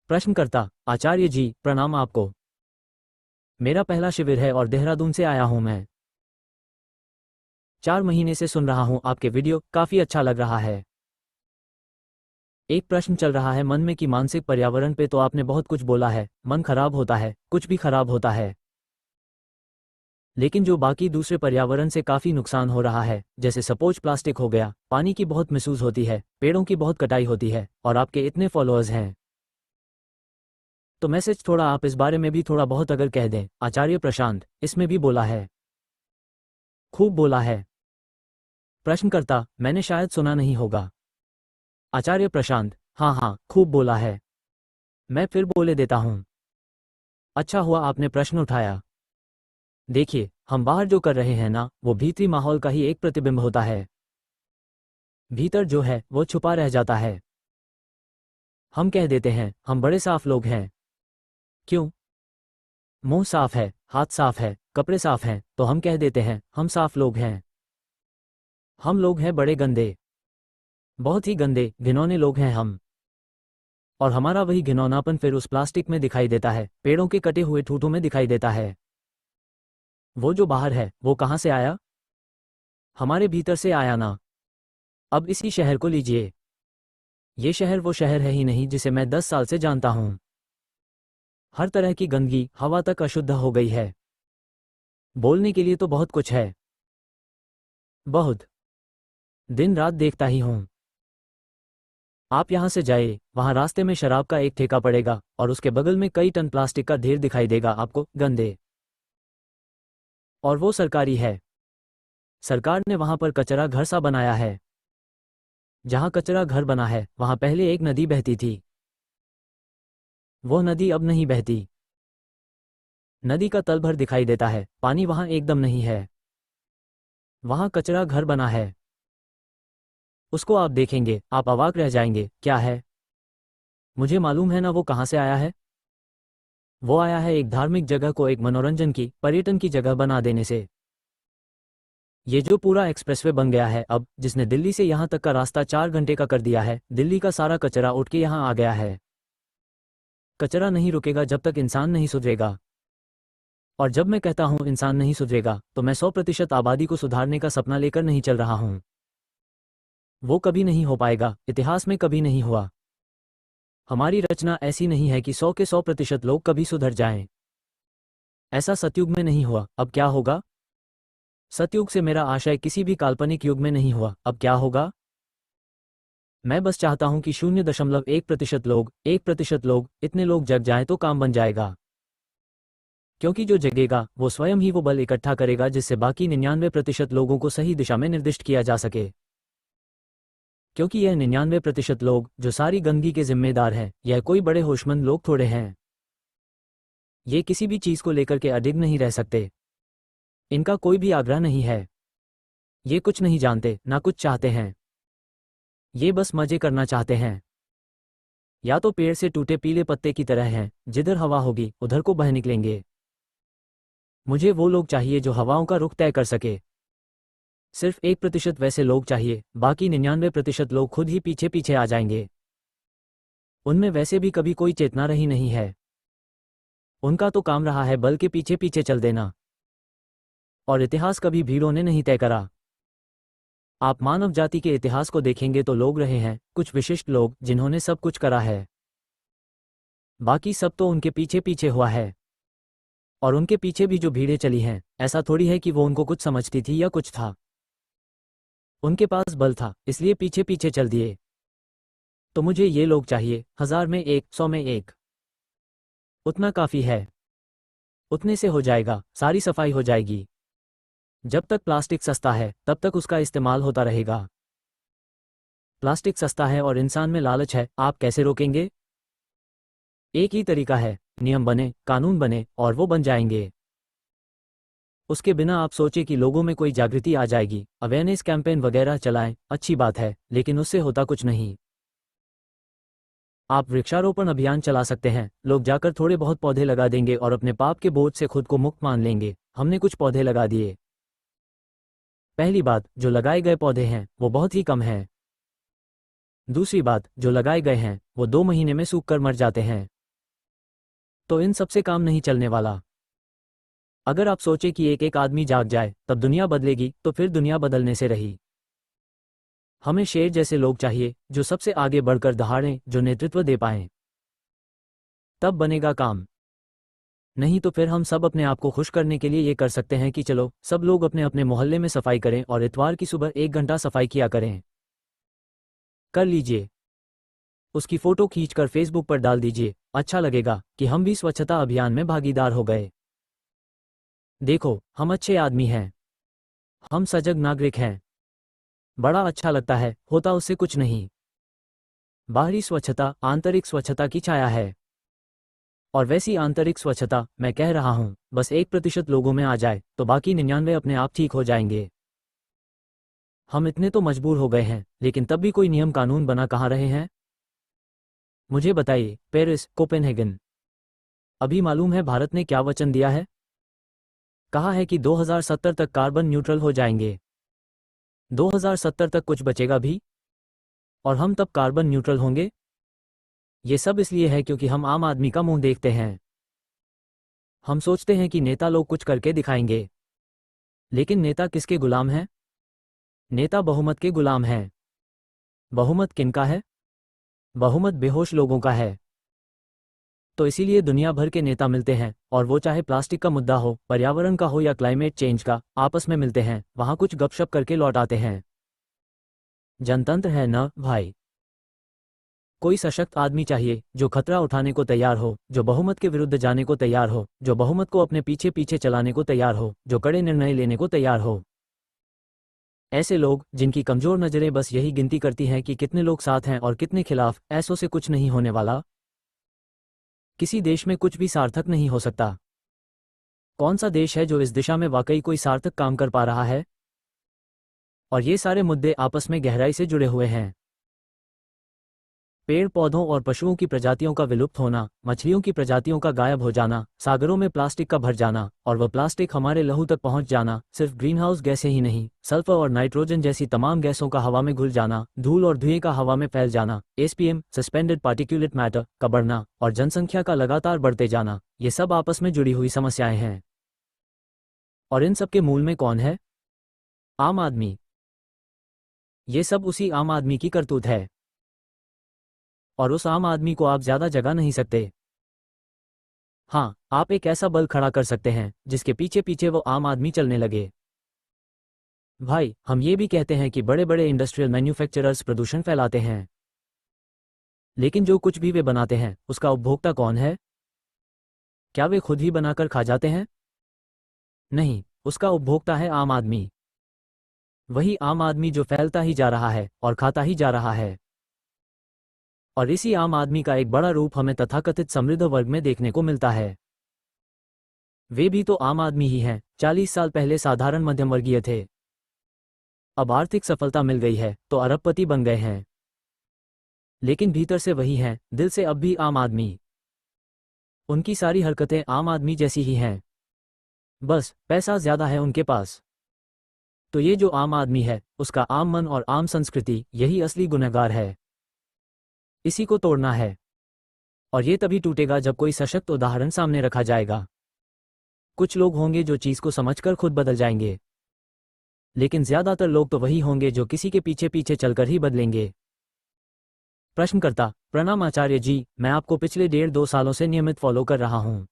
प्रश्नकर्ता आचार्य जी प्रणाम आपको। मेरा पहला शिविर है और देहरादून से आया हूं मैं। 4 महीने से सुन रहा हूं आपके वीडियो, काफी अच्छा लग रहा है। एक प्रश्न चल रहा है मन में कि मानसिक पर्यावरण पे तो आपने बहुत कुछ बोला है, मन खराब होता है, कुछ भी खराब होता है, लेकिन जो बाकी दूसरे पर्यावरण से काफी नुकसान हो रहा है, जैसे सपोज प्लास्टिक हो गया, पानी की बहुत मिसयूज होती है, पेड़ों की बहुत कटाई होती है, और आपके इतने फॉलोअर्स हैं, तो मैसेज थोड़ा आप इस बारे में भी थोड़ा बहुत अगर कह दें। आचार्य प्रशांत इसमें भी बोला है, खूब बोला है। प्रश्नकर्ता मैंने शायद सुना नहीं होगा। आचार्य प्रशांत हाँ हाँ खूब बोला है। मैं फिर बोले देता हूं। अच्छा हुआ आपने प्रश्न उठाया। देखिए, हम बाहर जो कर रहे हैं ना, वो भीतरी माहौल का ही एक प्रतिबिंब होता है। भीतर जो है वो छुपा रह जाता है। हम कह देते हैं हम बड़े साफ लोग हैं। क्यों? मुंह साफ है, हाथ साफ है, कपड़े साफ हैं, तो हम कह देते हैं हम साफ लोग हैं। हम लोग हैं बड़े गंदे, बहुत ही गंदे घिनौने लोग हैं हम। और हमारा वही घिनौनापन फिर उस प्लास्टिक में दिखाई देता है, पेड़ों के कटे हुए ठूठों में दिखाई देता है। वो जो बाहर है वो कहाँ से आया? हमारे भीतर से आया ना। अब इसी शहर को लीजिए। ये शहर वो शहर है ही नहीं जिसे मैं 10 साल से जानता हूँ। हर तरह की गंदगी, हवा तक अशुद्ध हो गई है। बोलने के लिए तो बहुत कुछ है, बहुत। दिन रात देखता ही हूँ। आप यहाँ से जाइए, वहाँ रास्ते में शराब का एक ठेका पड़ेगा और उसके बगल में कई टन प्लास्टिक का ढेर दिखाई देगा आपको, गंदे। और वो सरकारी है। सरकार ने वहाँ पर कचरा घर सा बनाया है। जहाँ कचरा घर बना है वहाँ पहले एक नदी बहती थी। वो नदी अब नहीं बहती। नदी का तल भर दिखाई देता है, पानी वहाँ एकदम नहीं है। वहाँ कचरा घर बना है। उसको आप देखेंगे, आप अवाक रह जाएंगे, क्या है? मुझे मालूम है ना वो कहाँ से आया है। वो आया है एक धार्मिक जगह को एक मनोरंजन की, पर्यटन की जगह बना देने से। ये जो पूरा एक्सप्रेसवे बन गया है अब, जिसने दिल्ली से यहाँ तक का रास्ता 4 घंटे का कर दिया है, दिल्ली का सारा कचरा उठ के यहाँ आ गया है। कचरा नहीं रुकेगा जब तक इंसान नहीं सुधरेगा। और जब मैं कहता हूँ इंसान नहीं सुधरेगा, तो मैं 100% आबादी को सुधारने का सपना लेकर नहीं चल रहा हूँ। वो कभी नहीं हो पाएगा, इतिहास में कभी नहीं हुआ। हमारी रचना ऐसी नहीं है कि 100 के 100% लोग कभी सुधर जाएं। ऐसा सतयुग में नहीं हुआ, अब क्या होगा? सतयुग से मेरा आशय किसी भी काल्पनिक युग में नहीं हुआ, अब क्या होगा? मैं बस चाहता हूं कि 0.1% लोग, 1% लोग, इतने लोग जग जाएं तो काम बन जाएगा। क्योंकि जो जगेगा वो स्वयं ही वो बल इकट्ठा करेगा जिससे बाकी 99% लोगों को सही दिशा में निर्दिष्ट किया जा सके। क्योंकि यह 99% लोग जो सारी गंदगी के जिम्मेदार हैं, यह कोई बड़े होशमंद लोग थोड़े हैं। ये किसी भी चीज को लेकर के अडिग नहीं रह सकते। इनका कोई भी आग्रह नहीं है। ये कुछ नहीं जानते, ना कुछ चाहते हैं। ये बस मजे करना चाहते हैं। या तो पेड़ से टूटे पीले पत्ते की तरह हैं, जिधर हवा होगी उधर को बह निकलेंगे। मुझे वो लोग चाहिए जो हवाओं का रुख तय कर सके। सिर्फ 1% वैसे लोग चाहिए, बाकी 99% लोग खुद ही पीछे पीछे आ जाएंगे। उनमें वैसे भी कभी कोई चेतना रही नहीं है। उनका तो काम रहा है बल के पीछे पीछे चल देना। और इतिहास कभी भीड़ों ने नहीं तय करा। आप मानव जाति के इतिहास को देखेंगे तो लोग रहे हैं, कुछ विशिष्ट लोग जिन्होंने सब कुछ करा है। बाकी सब तो उनके पीछे पीछे हुआ है। और उनके पीछे भी जो भीड़ें चली हैं, ऐसा थोड़ी है कि वो उनको कुछ समझती थी या कुछ था। उनके पास बल था, इसलिए पीछे पीछे चल दिए। तो मुझे ये लोग चाहिए, 1000 में 1, 100 में 1। उतना काफी है। उतने से हो जाएगा, सारी सफाई हो जाएगी। जब तक प्लास्टिक सस्ता है तब तक उसका इस्तेमाल होता रहेगा। प्लास्टिक सस्ता है और इंसान में लालच है, आप कैसे रोकेंगे? एक ही तरीका है, नियम बने, कानून बने, और वो बन जाएंगे। उसके बिना आप सोचे कि लोगों में कोई जागृति आ जाएगी, अवेयरनेस कैंपेन वगैरह चलाएं, अच्छी बात है, लेकिन उससे होता कुछ नहीं। आप वृक्षारोपण अभियान चला सकते हैं, लोग जाकर थोड़े बहुत पौधे लगा देंगे और अपने पाप के बोझ से खुद को मुक्त मान लेंगे, हमने कुछ पौधे लगा दिए। पहली बात, जो लगाए गए पौधे हैं वो बहुत ही कम हैं। दूसरी बात, जो लगाए गए हैं वो 2 महीने में सूख कर मर जाते हैं। तो इन सबसे काम नहीं चलने वाला। अगर आप सोचे कि एक एक आदमी जाग जाए तब दुनिया बदलेगी, तो फिर दुनिया बदलने से रही। हमें शेर जैसे लोग चाहिए जो सबसे आगे बढ़कर दहाड़ें, जो नेतृत्व दे पाएं। तब बनेगा काम। नहीं तो फिर हम सब अपने आप को खुश करने के लिए ये कर सकते हैं कि चलो सब लोग अपने अपने मोहल्ले में सफाई करें और इतवार की सुबह 1 घंटा सफाई किया करें। कर लीजिए, उसकी फोटो खींचकर फेसबुक पर डाल दीजिए। अच्छा लगेगा कि हम भी स्वच्छता अभियान में भागीदार हो गए। देखो, हम अच्छे आदमी हैं, हम सजग नागरिक हैं। बड़ा अच्छा लगता है, होता उससे कुछ नहीं। बाहरी स्वच्छता आंतरिक स्वच्छता की छाया है। और वैसी आंतरिक स्वच्छता, मैं कह रहा हूं, बस 1% लोगों में आ जाए तो बाकी 99 अपने आप ठीक हो जाएंगे। हम इतने तो मजबूर हो गए हैं, लेकिन तब भी कोई नियम कानून बना कहाँ रहे हैं? मुझे बताइए, पेरिस, कोपेनहेगन। अभी मालूम है भारत ने क्या वचन दिया है? कहा है कि 2070 तक कार्बन न्यूट्रल हो जाएंगे। 2070 तक कुछ बचेगा भी? और हम तब कार्बन न्यूट्रल होंगे? ये सब इसलिए है क्योंकि हम आम आदमी का मुंह देखते हैं। हम सोचते हैं कि नेता लोग कुछ करके दिखाएंगे। लेकिन नेता किसके गुलाम हैं? नेता बहुमत के गुलाम हैं। बहुमत किनका है? बहुमत बेहोश लोगों का है। तो इसीलिए दुनिया भर के नेता मिलते हैं, और वो चाहे प्लास्टिक का मुद्दा हो, पर्यावरण का हो या क्लाइमेट चेंज का, आपस में मिलते हैं, वहां कुछ गपशप करके लौट आते हैं। जनतंत्र है न भाई। कोई सशक्त आदमी चाहिए जो खतरा उठाने को तैयार हो, जो बहुमत के विरुद्ध जाने को तैयार हो, जो बहुमत को अपने पीछे पीछे चलाने को तैयार हो, जो कड़े निर्णय लेने को तैयार हो। ऐसे लोग जिनकी कमजोर नजरें बस यही गिनती करती हैं कि कितने लोग साथ हैं और कितने खिलाफ, ऐसों से कुछ नहीं होने वाला। किसी देश में कुछ भी सार्थक नहीं हो सकता। कौन सा देश है जो इस दिशा में वाकई कोई सार्थक काम कर पा रहा है? और ये सारे मुद्दे आपस में गहराई से जुड़े हुए हैं। पेड़ पौधों और पशुओं की प्रजातियों का विलुप्त होना, मछलियों की प्रजातियों का गायब हो जाना, सागरों में प्लास्टिक का भर जाना, और वह प्लास्टिक हमारे लहू तक पहुंच जाना, सिर्फ ग्रीनहाउस गैसें ही नहीं, सल्फर और नाइट्रोजन जैसी तमाम गैसों का हवा में घुल जाना, धूल और धुएं का हवा में फैल जाना, एसपीएम सस्पेंडेड पार्टिकुलेट मैटर का बढ़ना, और जनसंख्या का लगातार बढ़ते जाना, ये सब आपस में जुड़ी हुई समस्याएं हैं। और इन सब के मूल में कौन है? आम आदमी। ये सब उसी आम आदमी की करतूत है। और उस आम आदमी को आप ज्यादा जगा नहीं सकते। हाँ, आप एक ऐसा बल खड़ा कर सकते हैं जिसके पीछे पीछे वो आम आदमी चलने लगे। भाई, हम ये भी कहते हैं कि बड़े बड़े इंडस्ट्रियल मैन्युफैक्चरर्स प्रदूषण फैलाते हैं। लेकिन जो कुछ भी वे बनाते हैं, उसका उपभोक्ता कौन है? क्या वे खुद ही बनाकर खा जाते हैं? नहीं, उसका उपभोक्ता है आम आदमी। वही आम आदमी जो फैलता ही जा रहा है और खाता ही जा रहा है। और इसी आम आदमी का एक बड़ा रूप हमें तथाकथित समृद्ध वर्ग में देखने को मिलता है। वे भी तो आम आदमी ही हैं, 40 साल पहले साधारण मध्यम वर्गीय थे। अब आर्थिक सफलता मिल गई है तो अरबपति बन गए हैं। लेकिन भीतर से वही हैं, दिल से अब भी आम आदमी। उनकी सारी हरकतें आम आदमी जैसी ही हैं। बस पैसा ज्यादा है उनके पास। तो ये जो आम आदमी है, उसका आम मन और आम संस्कृति, यही असली गुनहगार है। इसी को तोड़ना है। और ये तभी टूटेगा जब कोई सशक्त उदाहरण सामने रखा जाएगा। कुछ लोग होंगे जो चीज को समझकर खुद बदल जाएंगे। लेकिन ज्यादातर लोग तो वही होंगे जो किसी के पीछे पीछे चलकर ही बदलेंगे। प्रश्नकर्ता: प्रणाम आचार्य जी, मैं आपको पिछले 1.5-2 सालों से नियमित फॉलो कर रहा हूं।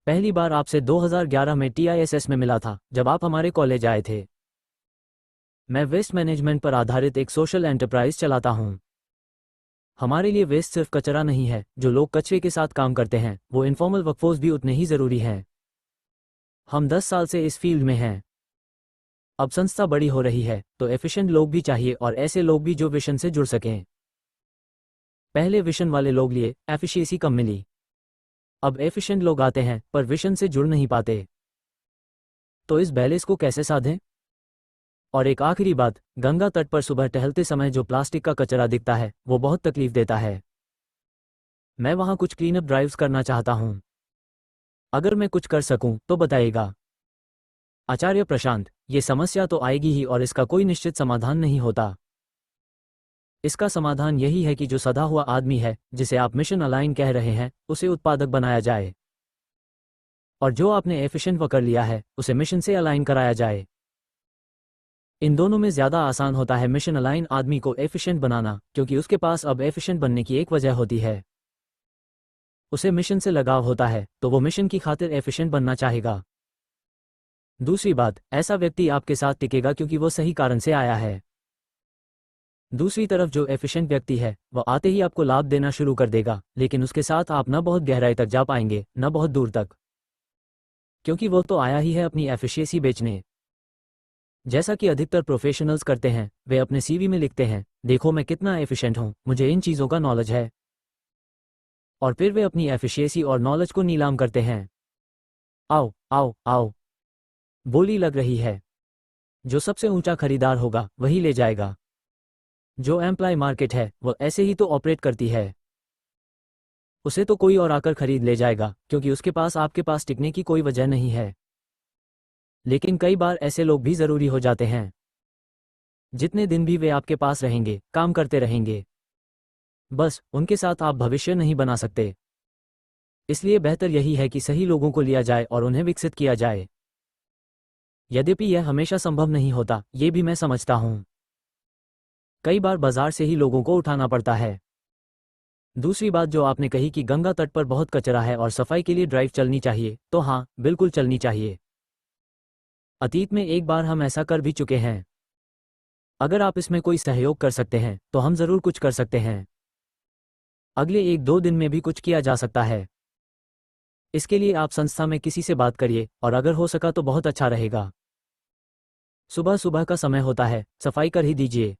पहली बार आपसे 2011 में TISS में मिला था, जब आप हमारे कॉलेज आए थे। मैं वेस्ट मैनेजमेंट पर आधारित एक सोशल एंटरप्राइज चलाता हूं। हमारे लिए वेस्ट सिर्फ कचरा नहीं है, जो लोग कचरे के साथ काम करते हैं, वो इनफॉर्मल वर्कफोर्स भी उतने ही जरूरी हैं। हम 10 साल से इस फील्ड में हैं। अब संस्था बड़ी हो रही है तो एफिशिएंट लोग भी चाहिए, और ऐसे लोग भी जो विशन से जुड़ सकें। पहले विशन वाले लोग लिए एफिशिएंसी कम मिली। अब एफिशिएंट लोग आते हैं पर विशन से जुड़ नहीं पाते। तो इस बैलेंस को कैसे साधें? और एक आखिरी बात, गंगा तट पर सुबह टहलते समय जो प्लास्टिक का कचरा दिखता है, वो बहुत तकलीफ देता है। मैं वहां कुछ क्लीनअप ड्राइव्स करना चाहता हूं। अगर मैं कुछ कर सकूं तो बताइएगा। आचार्य प्रशांत: ये समस्या तो आएगी ही, और इसका कोई निश्चित समाधान नहीं होता। इसका समाधान यही है कि जो सधा हुआ आदमी है, जिसे आप मिशन अलाइन कह रहे हैं, उसे उत्पादक बनाया जाए, और जो आपने एफिशिएंट कर लिया है, उसे मिशन से अलाइन कराया जाए। इन दोनों में ज़्यादा आसान होता है मिशन अलाइन आदमी को एफिशिएंट बनाना, क्योंकि उसके पास अब एफिशिएंट बनने की एक वजह होती है। उसे मिशन से लगाव होता है, तो वो मिशन की खातिर एफिशिएंट बनना चाहेगा। दूसरी बात, ऐसा व्यक्ति आपके साथ टिकेगा क्योंकि वो सही कारण से आया है। दूसरी तरफ जो एफिशिएंट व्यक्ति है, वह आते ही आपको लाभ देना शुरू कर देगा, लेकिन उसके साथ आप न बहुत गहराई तक जा पाएंगे, न बहुत दूर तक, क्योंकि वो तो आया ही है अपनी एफिशिएंसी बेचने। जैसा कि अधिकतर प्रोफेशनल्स करते हैं, वे अपने सीवी में लिखते हैं, देखो मैं कितना एफिशिएंट हूं, मुझे इन चीज़ों का नॉलेज है, और फिर वे अपनी एफिशिएंसी और नॉलेज को नीलाम करते हैं। आओ आओ आओ, बोली लग रही है। जो सबसे ऊंचा खरीदार होगा वही ले जाएगा। जो एम्प्लॉय मार्केट है, वो ऐसे ही तो ऑपरेट करती है। उसे तो कोई और आकर खरीद ले जाएगा, क्योंकि उसके पास आपके पास टिकने की कोई वजह नहीं है। लेकिन कई बार ऐसे लोग भी ज़रूरी हो जाते हैं। जितने दिन भी वे आपके पास रहेंगे, काम करते रहेंगे, बस उनके साथ आप भविष्य नहीं बना सकते। इसलिए बेहतर यही है कि सही लोगों को लिया जाए और उन्हें विकसित किया जाए। यद्यपि यह हमेशा संभव नहीं होता, ये भी मैं समझता हूँ। कई बार बाजार से ही लोगों को उठाना पड़ता है। दूसरी बात जो आपने कही कि गंगा तट पर बहुत कचरा है और सफाई के लिए ड्राइव चलनी चाहिए, तो हाँ, बिल्कुल चलनी चाहिए। अतीत में एक बार हम ऐसा कर भी चुके हैं। अगर आप इसमें कोई सहयोग कर सकते हैं, तो हम ज़रूर कुछ कर सकते हैं। अगले 1-2 दिन में भी कुछ किया जा सकता है। इसके लिए आप संस्था में किसी से बात करिए, और अगर हो सका तो बहुत अच्छा रहेगा। सुबह सुबह का समय होता है, सफाई कर ही दीजिए।